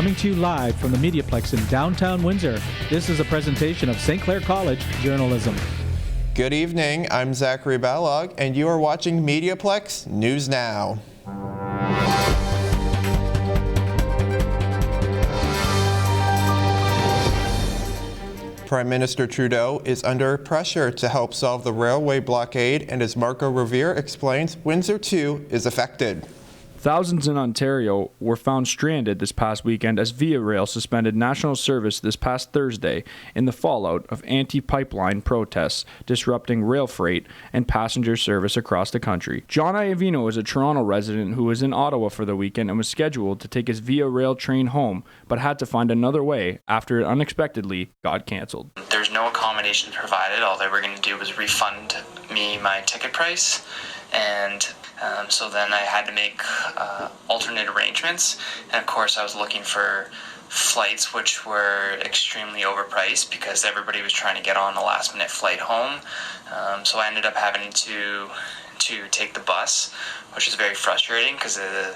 coming to you live from the MediaPlex in downtown Windsor. This is a presentation of St. Clair College Journalism. Good evening, I'm Zachary Balogh, and you are watching MediaPlex News Now. Prime Minister Trudeau is under pressure to help solve the railway blockade, and as Marco Revere explains, Windsor too is affected. Thousands in Ontario were found stranded this past weekend as Via Rail suspended national service this past Thursday in the fallout of anti-pipeline protests disrupting rail freight and passenger service across the country. John Iavino is a Toronto resident who was in Ottawa for the weekend and was scheduled to take his Via Rail train home, but had to find another way after it unexpectedly got cancelled. There's no accommodations provided. All they were going to do was refund me my ticket price, and so then I had to make alternate arrangements, and of course I was looking for flights which were extremely overpriced because everybody was trying to get on a last minute flight home, so I ended up having to take the bus, which was very frustrating because I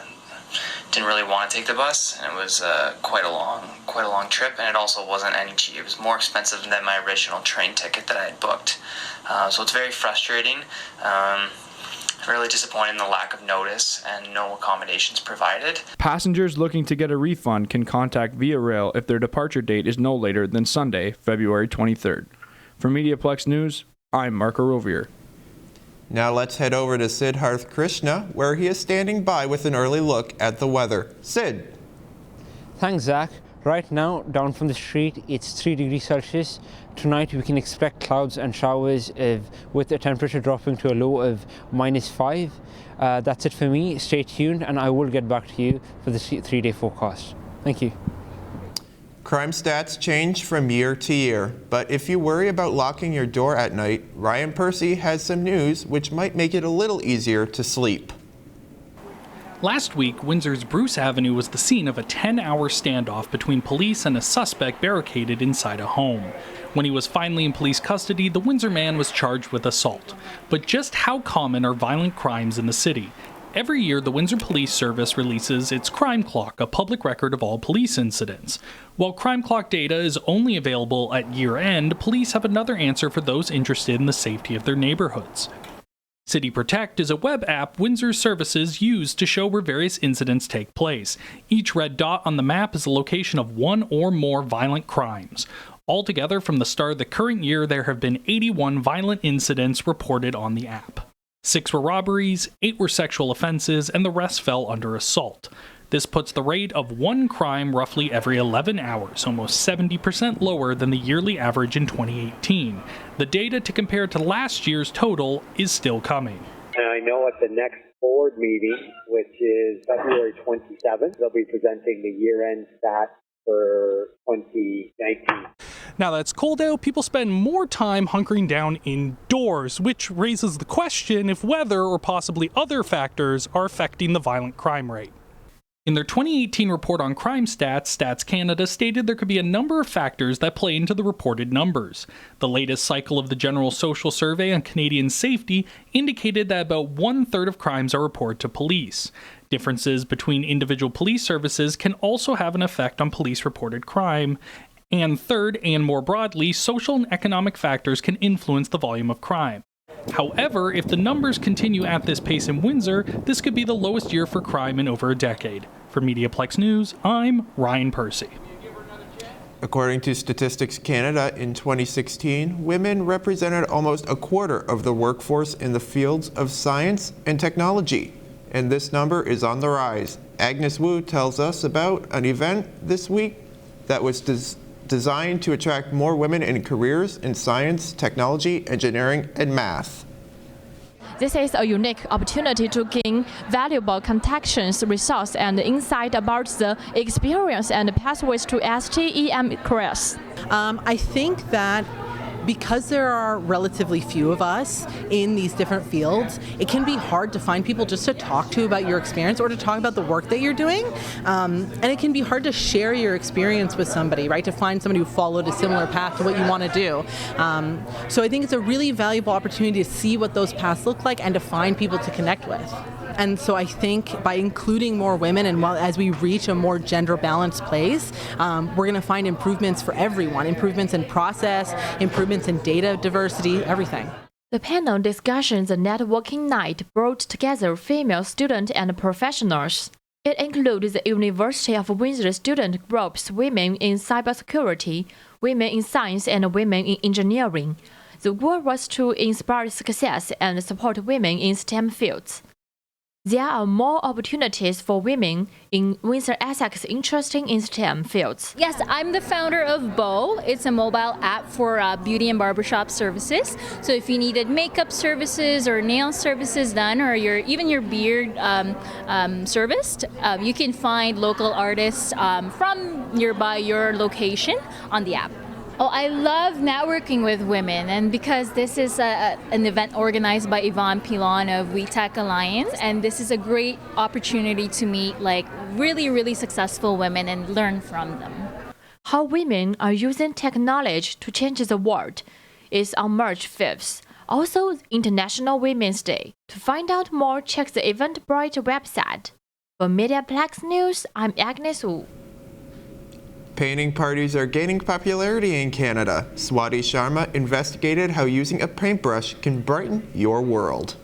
didn't really want to take the bus, and it was quite a long trip, and it also wasn't any cheap. It was more expensive than my original train ticket that I had booked, so it's very frustrating. Really disappointed in the lack of notice and no accommodations provided. Passengers looking to get a refund can contact Via Rail if their departure date is no later than Sunday, February 23rd. For MediaPlex News, I'm Marco Revere. Now let's head over to Sidharth, Krishna, where he is standing by with an early look at the weather. Sid. Thanks, Zach. Right now, down from the street, it's 3 degrees Celsius. Tonight, we can expect clouds and showers with the temperature dropping to a low of -5. That's it for me. Stay tuned, and I will get back to you for the 3-day forecast. Thank you. Crime stats change from year to year, but if you worry about locking your door at night, Ryan Percy has some news which might make it a little easier to sleep. Last week, Windsor's Bruce Avenue was the scene of a 10-hour standoff between police and a suspect barricaded inside a home. When he was finally in police custody, the Windsor man was charged with assault. But just how common are violent crimes in the city? Every year, the Windsor Police Service releases its Crime Clock, a public record of all police incidents. While Crime Clock data is only available at year-end, police have another answer for those interested in the safety of their neighborhoods. City Protect is a web app Windsor services use to show where various incidents take place. Each red dot on the map is the location of one or more violent crimes. Altogether, from the start of the current year, there have been 81 violent incidents reported on the app. 6 were robberies, 8 were sexual offenses, and the rest fell under assault. This puts the rate of one crime roughly every 11 hours, almost 70% lower than the yearly average in 2018. The data to compare to last year's total is still coming. And I know at the next board meeting, which is February 27th, they'll be presenting the year-end stats for 2019. Now that it's cold out, people spend more time hunkering down indoors, which raises the question if weather or possibly other factors are affecting the violent crime rate. In their 2018 report on crime stats, Stats Canada stated there could be a number of factors that play into the reported numbers. The latest cycle of the General Social Survey on Canadian safety indicated that about 1/3 of crimes are reported to police. Differences between individual police services can also have an effect on police-reported crime. And third, and more broadly, social and economic factors can influence the volume of crime. However, if the numbers continue at this pace in Windsor, this could be the lowest year for crime in over a decade. For MediaPlex News, I'm Ryan Percy. According to Statistics Canada, in 2016, women represented almost a quarter of the workforce in the fields of science and technology, and this number is on the rise. Agnes Wu tells us about an event this week that was designed to attract more women in careers in science, technology, engineering, and math. This is a unique opportunity to gain valuable contactions, resources, and insight about the experience and pathways to STEM careers. I think that because there are relatively few of us in these different fields, it can be hard to find people just to talk to about your experience or to talk about the work that you're doing. And it can be hard to share your experience with somebody, right? To find somebody who followed a similar path to what you want to do. So I think it's a really valuable opportunity to see what those paths look like and to find people to connect with. And so I think by including more women and as we reach a more gender balanced place, we're going to find improvements for everyone, improvements in process, improvements in data diversity, everything. The panel discussion, the networking night, brought together female students and professionals. It includes the University of Windsor student groups, women in cybersecurity, women in science, and women in engineering. The goal was to inspire success and support women in STEM fields. There are more opportunities for women in Windsor Essex interested in STEM fields. Yes, I'm the founder of Balogh. It's a mobile app for beauty and barbershop services. So if you needed makeup services or nail services done, or even your beard serviced, you can find local artists from nearby your location on the app. Oh, I love networking with women, and because this is an event organized by Yvonne Pilon of We Tech Alliance, and this is a great opportunity to meet really, really successful women and learn from them. How women are using technology to change the world is on March 5th, also International Women's Day. To find out more, check the Eventbrite website. For MediaPlex News, I'm Agnes Wu. Painting parties are gaining popularity in Canada. Swati Sharma investigated how using a paintbrush can brighten your world.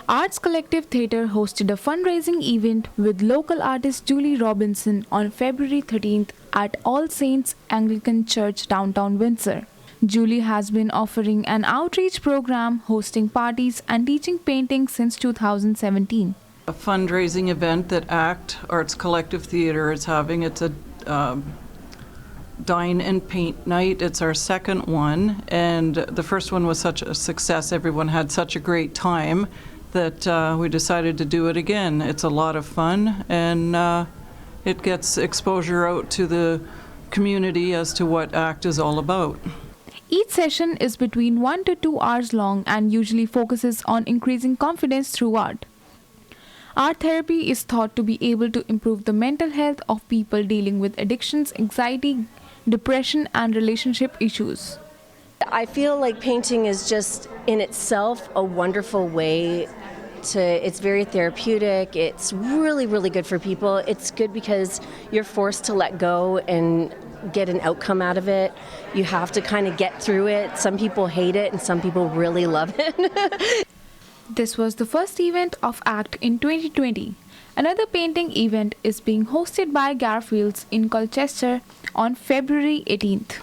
Arts Collective Theatre hosted a fundraising event with local artist Julie Robinson on February 13th at All Saints Anglican Church, downtown Windsor. Julie has been offering an outreach program, hosting parties and teaching painting since 2017. A fundraising event that ACT, Arts Collective Theatre, is having. It's a dine and paint night. It's our second one, and the first one was such a success. Everyone had such a great time that we decided to do it again. It's a lot of fun, and it gets exposure out to the community as to what ACT is all about. Each session is between 1 to 2 hours long and usually focuses on increasing confidence through art. Art therapy is thought to be able to improve the mental health of people dealing with addictions, anxiety, depression, and relationship issues. I feel like painting is just in itself a wonderful way it's very therapeutic. It's really, really good for people. It's good because you're forced to let go and get an outcome out of it. You have to kind of get through it. Some people hate it and some people really love it. This was the first event of ACT in 2020. Another painting event is being hosted by Garfields in Colchester on February 18th.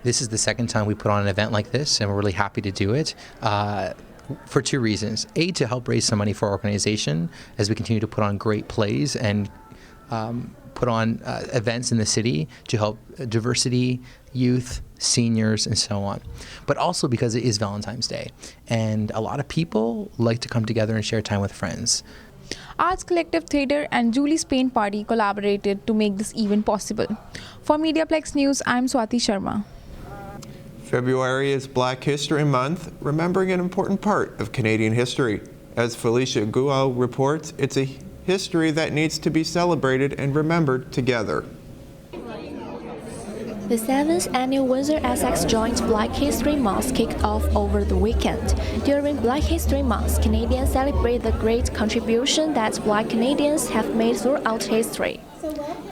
This is the second time we put on an event like this, and we're really happy to do it for two reasons. A, to help raise some money for our organization as we continue to put on great plays and put on events in the city to help diversity, youth, seniors, and so on. But also because it is Valentine's Day, and a lot of people like to come together and share time with friends. Arts Collective Theatre and Julie's Paint Party collaborated to make this event possible. For MediaPlex News, I'm Swati Sharma. February is Black History Month, remembering an important part of Canadian history. As Felicia Guo reports, it's a history that needs to be celebrated and remembered together. The 7th annual Windsor Essex Joint Black History Month kicked off over the weekend. During Black History Month, Canadians celebrate the great contribution that Black Canadians have made throughout history.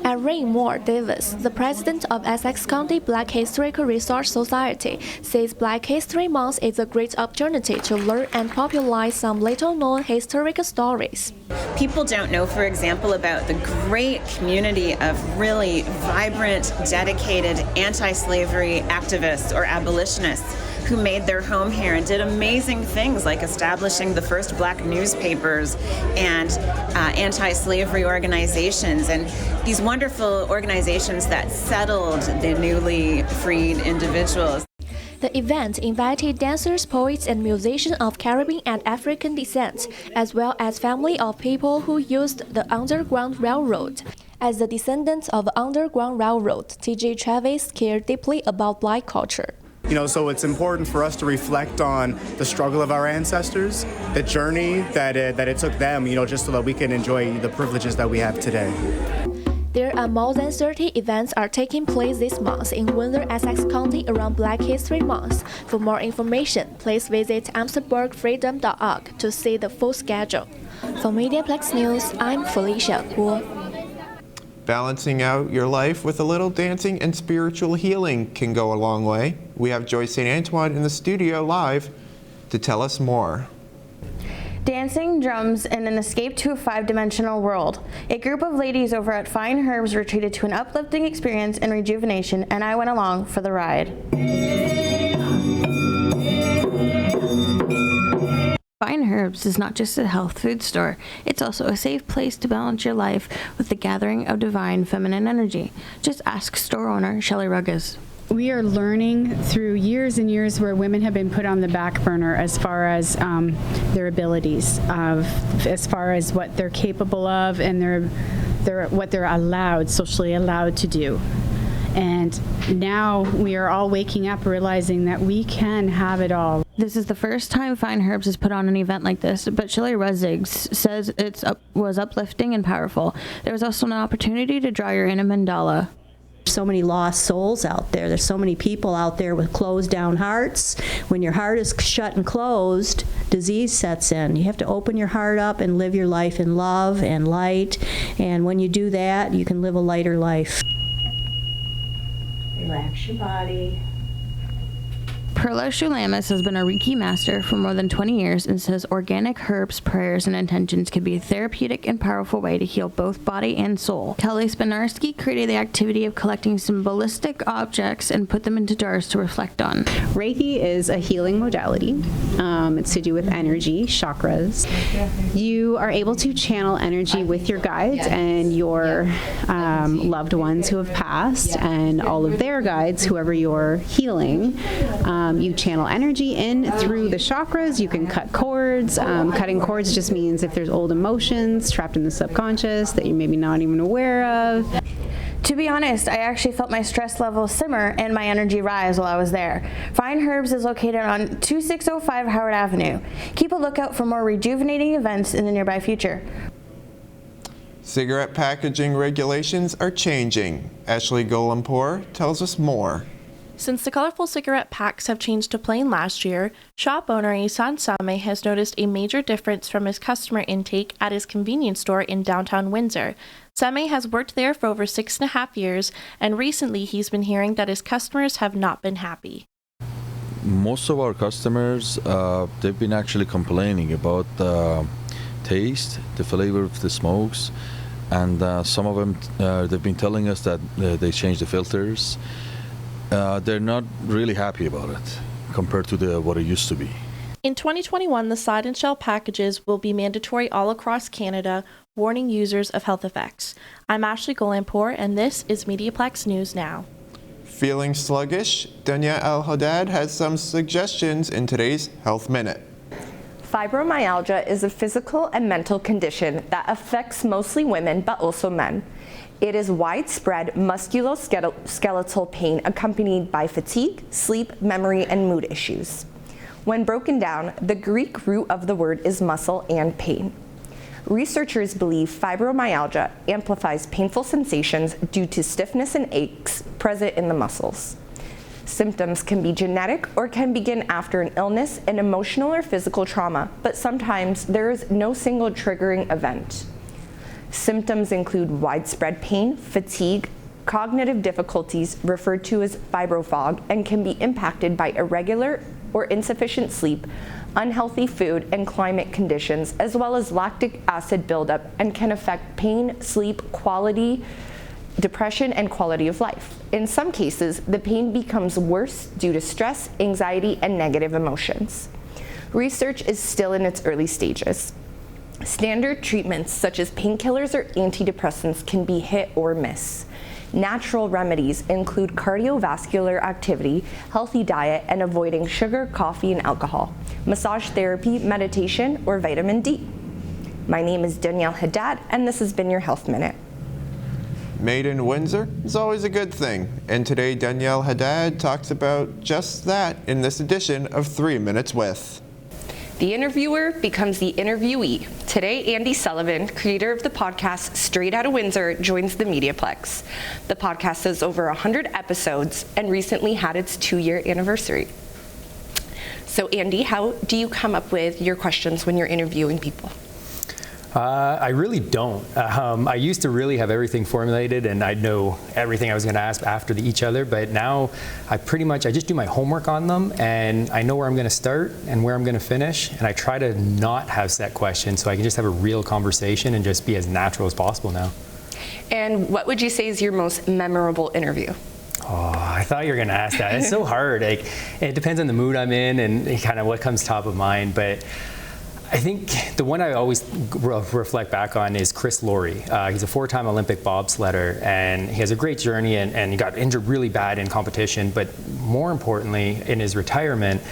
Irene Moore Davis, the president of Essex County Black Historical Resource Society, says Black History Month is a great opportunity to learn and popularize some little-known historical stories. People don't know, for example, about the great community of really vibrant, dedicated anti-slavery activists or abolitionists who made their home here and did amazing things like establishing the first black newspapers and anti-slavery organizations, and these wonderful organizations that settled the newly freed individuals. The event invited dancers, poets, and musicians of Caribbean and African descent, as well as families of people who used the Underground Railroad. As the descendants of the Underground Railroad, T.J. Travis cared deeply about Black culture. So it's important for us to reflect on the struggle of our ancestors, the journey that it took them, just so that we can enjoy the privileges that we have today. There are more than 30 events are taking place this month in Windsor, Essex County around Black History Month. For more information, please visit amsterdamfreedom.org to see the full schedule. For MediaPlex News, I'm Felicia Guo. Balancing out your life with a little dancing and spiritual healing can go a long way. We have Joyce St. Antoine in the studio live to tell us more. Dancing, drums, and an escape to a five-dimensional world. A group of ladies over at Fine Herbs retreated to an uplifting experience and rejuvenation, and I went along for the ride. Fine Herbs is not just a health food store, it's also a safe place to balance your life with the gathering of divine feminine energy. Just ask store owner Shelley Rugges. We are learning through years and years where women have been put on the back burner as far as their abilities, as far as what they're capable of and what they're socially allowed to do. And now we are all waking up realizing that we can have it all. This is the first time Fine Herbs has put on an event like this, but Shelley Rugges says it was uplifting and powerful. There was also an opportunity to draw your inner mandala. So many lost souls out there. There's so many people out there with closed down hearts. When your heart is shut and closed, disease sets in. You have to open your heart up and live your life in love and light. And when you do that, you can live a lighter life. Relax your body. Perla Shulamis has been a Reiki master for more than 20 years and says organic herbs, prayers, and intentions can be a therapeutic and powerful way to heal both body and soul. Kelly Spinarski created the activity of collecting symbolistic objects and put them into jars to reflect on. Reiki is a healing modality. It's to do with energy, chakras. You are able to channel energy with your guides and your loved ones who have passed and all of their guides, whoever you're healing. You channel energy in through the chakras. You can cut cords. Cutting cords just means if there's old emotions trapped in the subconscious that you're maybe not even aware of. To be honest, I actually felt my stress level simmer and my energy rise while I was there. Fine Herbs is located on 2605 Howard Avenue. Keep a lookout for more rejuvenating events in the nearby future. Cigarette packaging regulations are changing. Ashley Golampour tells us more. Since the colorful cigarette packs have changed to plain last year, shop owner Isan Same has noticed a major difference from his customer intake at his convenience store in downtown Windsor. Same has worked there for over 6.5 years, and recently he's been hearing that his customers have not been happy. Most of our customers, they've been actually complaining about the taste, the flavor of the smokes, and some of them, they've been telling us that they changed the filters. They're not really happy about it compared to what it used to be. In 2021, the slide and shell packages will be mandatory all across Canada, warning users of health effects. I'm Ashley Golampour, and this is MediaPlex News Now. Feeling sluggish? Danielle El-Haddad has some suggestions in today's Health Minute. Fibromyalgia is a physical and mental condition that affects mostly women, but also men. It is widespread musculoskeletal pain accompanied by fatigue, sleep, memory, and mood issues. When broken down, the Greek root of the word is muscle and pain. Researchers believe fibromyalgia amplifies painful sensations due to stiffness and aches present in the muscles. Symptoms can be genetic or can begin after an illness, an emotional or physical trauma, but sometimes there is no single triggering event. Symptoms include widespread pain, fatigue, cognitive difficulties referred to as fibrofog, and can be impacted by irregular or insufficient sleep, unhealthy food and climate conditions, as well as lactic acid buildup, and can affect pain, sleep, quality, depression, and quality of life. In some cases, the pain becomes worse due to stress, anxiety, and negative emotions. Research is still in its early stages. Standard treatments such as painkillers or antidepressants can be hit or miss. Natural remedies include cardiovascular activity, healthy diet, and avoiding sugar, coffee, and alcohol, massage therapy, meditation, or vitamin D. My name is Danielle Haddad, and this has been your Health Minute. Made in Windsor is always a good thing, and today Danielle Haddad talks about just that in this edition of 3 Minutes With. The interviewer becomes the interviewee. Today, Andy Sullivan, creator of the podcast Straight Outta Windsor, joins the MediaPlex. The podcast has over 100 episodes and recently had its 2-year anniversary. So Andy, how do you come up with your questions when you're interviewing people? I really don't. I used to really have everything formulated and I'd know everything I was going to ask after each other, but now I just do my homework on them and I know where I'm going to start and where I'm going to finish, and I try to not have set questions so I can just have a real conversation and just be as natural as possible now. And what would you say is your most memorable interview? Oh, I thought you were going to ask that. It's so hard. Like, it depends on the mood I'm in and kind of what comes top of mind, but I think the one I always reflect back on is Chris Laurie. He's a 4-time Olympic bobsledder, and he has a great journey, and he got injured really bad in competition, but more importantly, in his retirement,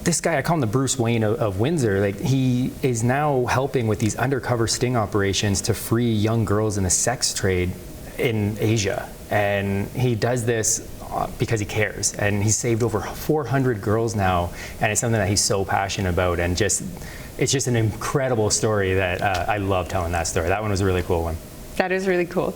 this guy, I call him the Bruce Wayne of Windsor. Like, he is now helping with these undercover sting operations to free young girls in the sex trade in Asia. And he does this because he cares, and he's saved over 400 girls now, and it's something that he's so passionate about, and it's just an incredible story that I love telling that story. That one was a really cool one. That is really cool.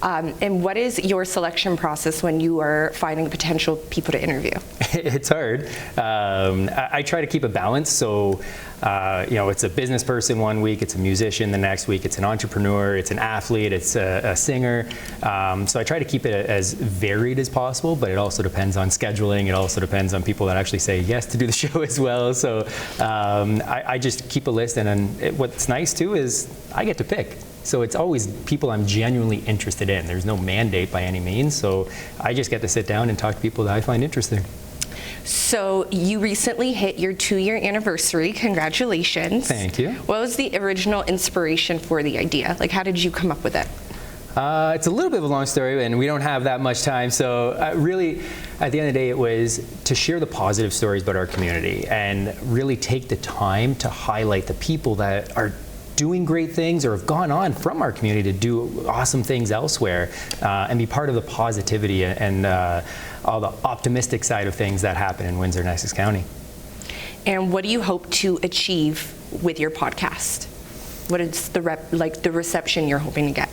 And what is your selection process when you are finding potential people to interview? It's hard. I try to keep a balance. So, it's a business person one week, it's a musician the next week, it's an entrepreneur, it's an athlete, it's a singer. So I try to keep it as varied as possible, but it also depends on scheduling. It also depends on people that actually say yes to do the show as well. So I just keep a list, and what's nice too is I get to pick. So it's always people I'm genuinely interested in. There's no mandate by any means, so I just get to sit down and talk to people that I find interesting. So you recently hit your 2-year anniversary. Congratulations. Thank you. What was the original inspiration for the idea? Like, how did you come up with it? It's a little bit of a long story, and we don't have that much time. So really, at the end of the day, it was to share the positive stories about our community and really take the time to highlight the people that are doing great things or have gone on from our community to do awesome things elsewhere, and be part of the positivity and all the optimistic side of things that happen in Windsor and Essex County. And what do you hope to achieve with your podcast? What is the reception you're hoping to get?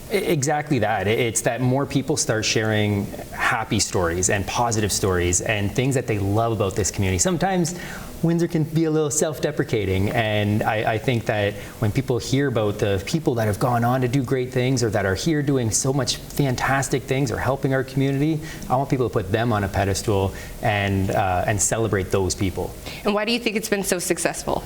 Exactly that. It's that more people start sharing happy stories and positive stories and things that they love about this community. Sometimes Windsor can be a little self-deprecating, and I think that when people hear about the people that have gone on to do great things or that are here doing so much fantastic things or helping our community, I want people to put them on a pedestal and celebrate those people. And why do you think it's been so successful?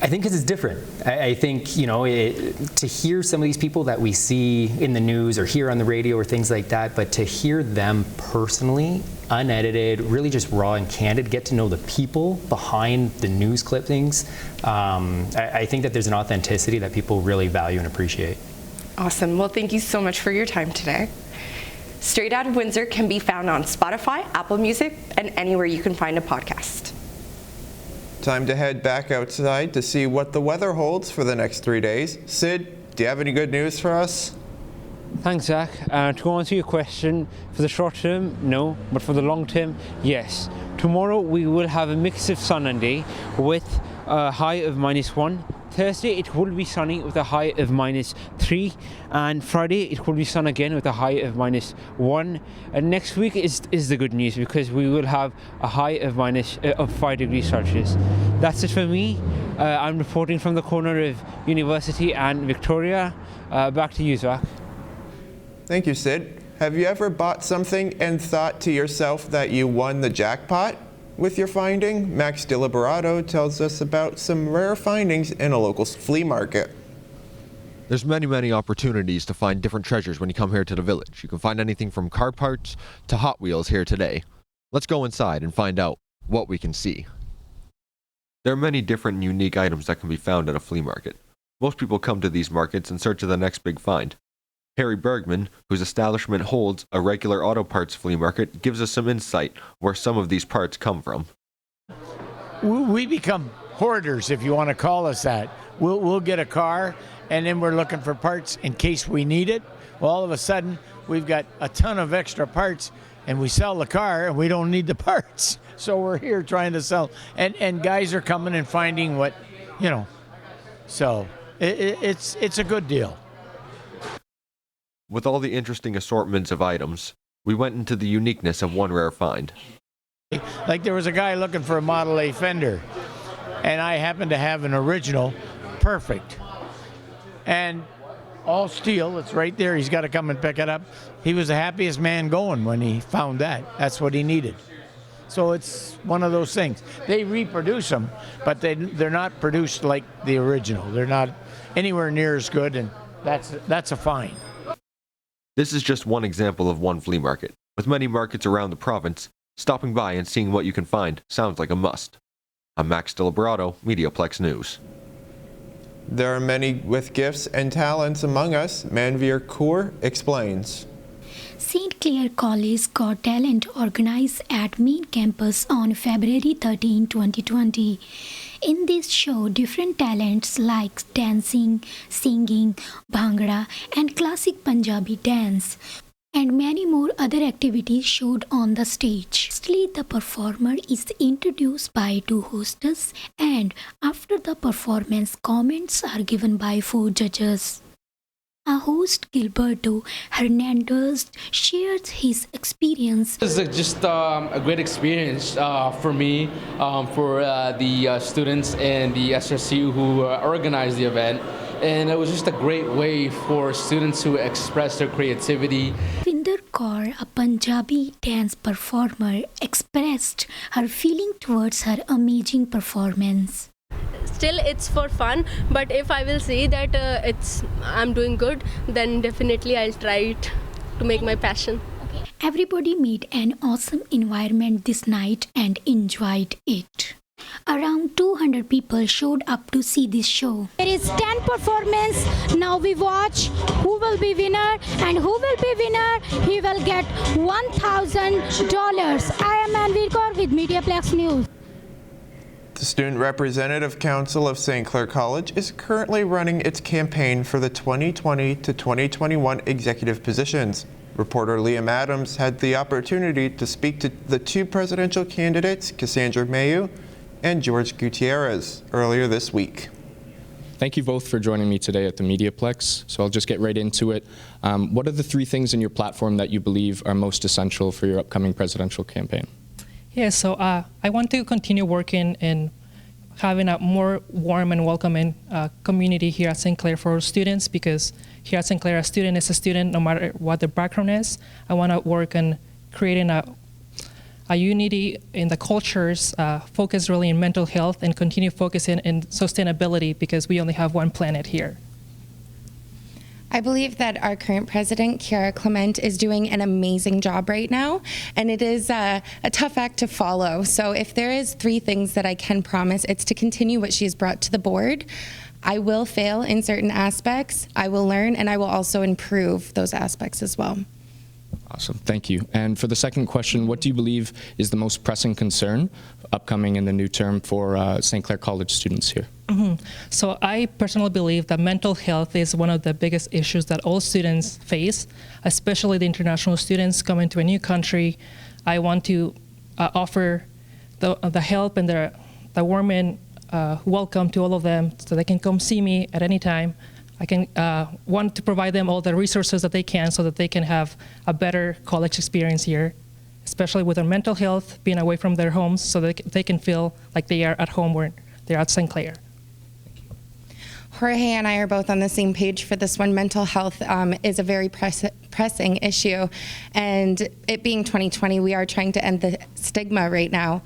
I think because it's different. I think, to hear some of these people that we see in the news or hear on the radio or things like that, but to hear them personally, unedited, really just raw and candid, get to know the people behind the news clippings, I think that there's an authenticity that people really value and appreciate. Awesome. Well, thank you so much for your time today. Straight Outta Windsor can be found on Spotify, Apple Music, and anywhere you can find a podcast. Time to head back outside to see what the weather holds for the next 3 days. Sid, do you have any good news for us? Thanks, Zach. To answer your question, for the short term, no, but for the long term, yes. Tomorrow we will have a mix of sun and day with a high of -1. Thursday it will be sunny with a high of -3, and Friday it will be sun again with a high of -1. And next week is the good news, because we will have a high of 5 degrees Celsius. That's it for me. I'm reporting from the corner of University and Victoria. Back to you, Zach. Thank you, Sid. Have you ever bought something and thought to yourself that you won the jackpot with your finding? Max DeLiberato tells us about some rare findings in a local flea market. There's many opportunities to find different treasures when you come here to the village. You can find anything from car parts to Hot Wheels here today. Let's go inside and find out what we can see. There are many different and unique items that can be found at a flea market. Most people come to these markets in search of the next big find. Harry Bergman, whose establishment holds a regular auto parts flea market, gives us some insight where some of these parts come from. We become hoarders, if you want to call us that. We'll get a car, and then we're looking for parts in case we need it. Well, all of a sudden, we've got a ton of extra parts, and we sell the car, and we don't need the parts. So we're here trying to sell, and guys are coming and finding what, so it's a good deal. With all the interesting assortments of items, we went into the uniqueness of one rare find. Like there was a guy looking for a Model A Fender, and I happened to have an original, perfect, and all steel. It's right there. He's got to come and pick it up. He was the happiest man going when he found that. That's what he needed. So it's one of those things. They reproduce them, but they're not produced like the original. They're not anywhere near as good, and that's a find. This is just one example of one flea market. With many markets around the province, stopping by and seeing what you can find sounds like a must. I'm Max Deliberato, MediaPlex News. There are many with gifts and talents among us, Manveer Kaur explains. St. Clair College Got Talent organized at main campus on February 13, 2020. In this show, different talents like dancing, singing, bhangra, and classic Punjabi dance, and many more other activities showed on the stage. Firstly, the performer is introduced by two hostess, and after the performance, comments are given by 4 judges. Our host Gilberto Hernandez shares his experience. This is just a great experience for me, for the students and the SRC who organized the event. And it was just a great way for students to express their creativity. Vinder Kaur, a Punjabi dance performer, expressed her feeling towards her amazing performance. Still, it's for fun, but if I will see that I'm doing good, then definitely I'll try it to make my passion. Everybody made an awesome environment this night and enjoyed it. Around 200 people showed up to see this show. There is 10 performance. Now we watch who will be winner, and who will be winner, he will get $1,000. I am Manveer Kaur with MediaPlex News. The Student Representative Council of St. Clair College is currently running its campaign for the 2020 to 2021 executive positions. Reporter Liam Adams had the opportunity to speak to the 2 presidential candidates, Cassandra Mayu and George Gutierrez, earlier this week. Thank you both for joining me today at the MediaPlex. So I'll just get right into it. What are the 3 things in your platform that you believe are most essential for your upcoming presidential campaign? Yeah, so I want to continue working in having a more warm and welcoming community here at St. Clair for our students, because here at St. Clair, a student is a student no matter what their background is. I want to work on creating a unity in the cultures, focus really in mental health, and continue focusing in sustainability, because we only have one planet here. I believe that our current president, Chiara Clement, is doing an amazing job right now, and it is a tough act to follow. So if there is 3 things that I can promise, it's to continue what she has brought to the board. I will fail in certain aspects, I will learn, and I will also improve those aspects as well. Awesome, thank you. And for the second question, what do you believe is the most pressing concern upcoming in the new term for St. Clair College students here? So I personally believe that mental health is one of the biggest issues that all students face, especially the international students coming to a new country. I want to offer the help and the warm and welcome to all of them, so they can come see me at any time. I can want to provide them all the resources that they can, so that they can have a better college experience here, especially with their mental health, being away from their homes, so that they can feel like they are at home where they're at St. Clair. Jorge and I are both on the same page for this one. Mental health is a very pressing issue, and it being 2020, we are trying to end the stigma right now.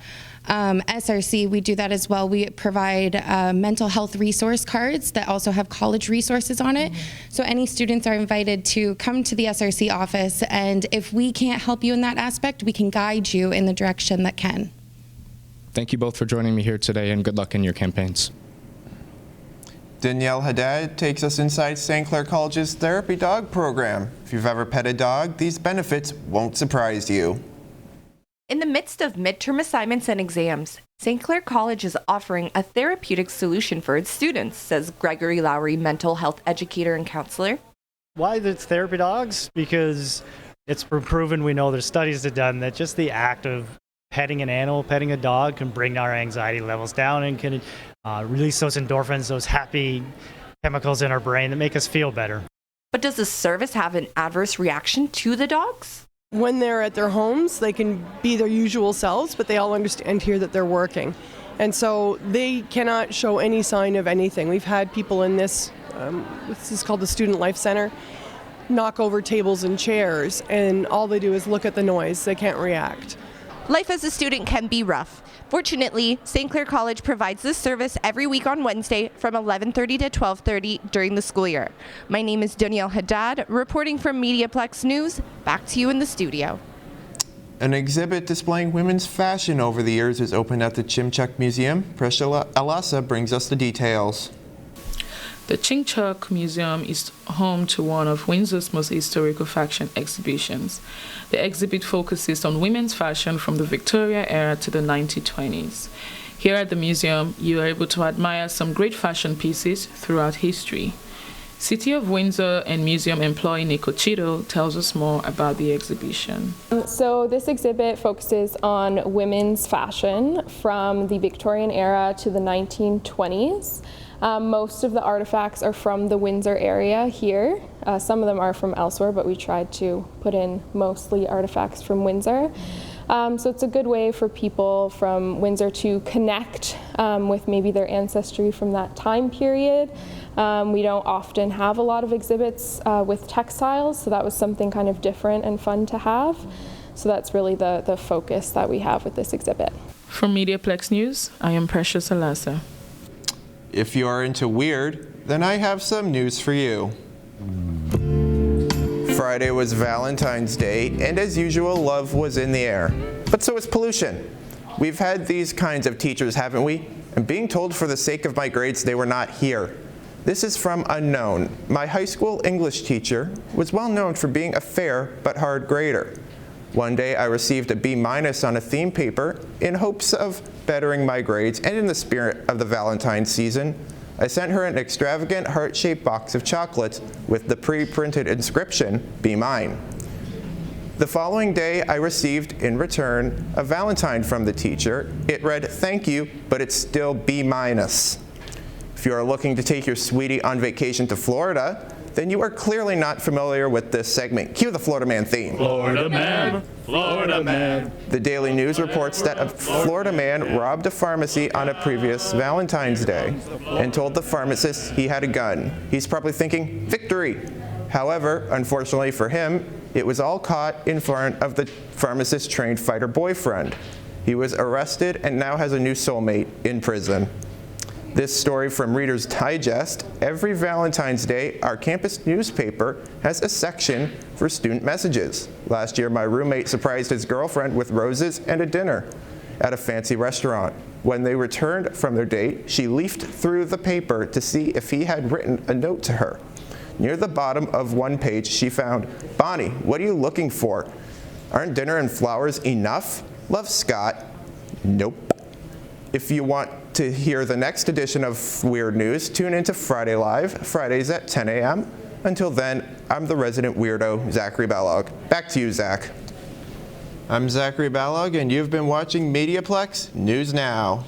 SRC, we do that as well. We provide mental health resource cards that also have college resources on it. So any students are invited to come to the SRC office, and if we can't help you in that aspect, we can guide you in the direction that can. Thank you both for joining me here today, and good luck in your campaigns. Danielle Haddad takes us inside St. Clair College's Therapy Dog program. If you've ever pet a dog, these benefits won't surprise you. In the midst of midterm assignments and exams, St. Clair College is offering a therapeutic solution for its students, says Gregory Lowry, mental health educator and counselor. Why it's therapy dogs? Because it's been proven, we know there's studies that done that just the act of petting an animal, petting a dog can bring our anxiety levels down and can release those endorphins, those happy chemicals in our brain that make us feel better. But does the service have an adverse reaction to the dogs? When they're at their homes, they can be their usual selves, but they all understand here that they're working. And so they cannot show any sign of anything. We've had people in this is called the Student Life Center, knock over tables and chairs, and all they do is look at the noise. They can't react. Life as a student can be rough. Fortunately, St. Clair College provides this service every week on Wednesday from 11:30 to 12:30 during the school year. My name is Danielle Haddad, reporting from MediaPlex News. Back to you in the studio. An exhibit displaying women's fashion over the years is opened at the Chimchuk Museum. Priscilla Alasa brings us the details. The Chimchuk Museum is home to one of Windsor's most historical fashion exhibitions. The exhibit focuses on women's fashion from the Victoria era to the 1920s. Here at the museum, you are able to admire some great fashion pieces throughout history. City of Windsor and museum employee Nico Chito tells us more about the exhibition. So this exhibit focuses on women's fashion from the Victorian era to the 1920s. Most of the artifacts are from the Windsor area here. Some of them are from elsewhere, but we tried to put in mostly artifacts from Windsor. So it's a good way for people from Windsor to connect with maybe their ancestry from that time period. We don't often have a lot of exhibits with textiles, so that was something kind of different and fun to have. So that's really the focus that we have with this exhibit. From MediaPlex News, I am Precious Alasa. If you are into weird, then I have some news for you. Friday was Valentine's Day, and as usual, love was in the air. But so is pollution. We've had these kinds of teachers, haven't we? And being told for the sake of my grades they were not here. This is from Unknown. My high school English teacher was well known for being a fair but hard grader. One day I received a B- on a theme paper in hopes of bettering my grades, and in the spirit of the Valentine's season, I sent her an extravagant heart-shaped box of chocolates with the pre-printed inscription, "Be mine." The following day I received in return a Valentine from the teacher. It read, "Thank you, but it's still B-." If you are looking to take your sweetie on vacation to Florida, then you are clearly not familiar with this segment. Cue the Florida Man theme. Florida Man, Florida Man. The Daily News reports that a Florida man robbed a pharmacy on a previous Valentine's Day and told the pharmacist he had a gun. He's probably thinking, victory. However, unfortunately for him, it was all caught in front of the pharmacist's trained fighter boyfriend. He was arrested and now has a new soulmate in prison. This story from Reader's Digest. Every Valentine's Day, our campus newspaper has a section for student messages. Last year, my roommate surprised his girlfriend with roses and a dinner at a fancy restaurant. When they returned from their date, she leafed through the paper to see if he had written a note to her. Near the bottom of one page, she found, "Bonnie, what are you looking for? Aren't dinner and flowers enough? Love, Scott." Nope. If you want to hear the next edition of Weird News, tune into Friday Live, Fridays at 10 a.m. Until then, I'm the resident weirdo, Zachary Balogh. Back to you, Zach. I'm Zachary Balogh, and you've been watching MediaPlex News Now.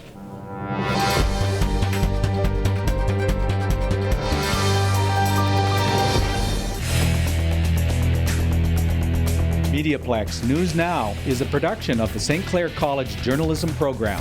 MediaPlex News Now is a production of the St. Clair College Journalism Program.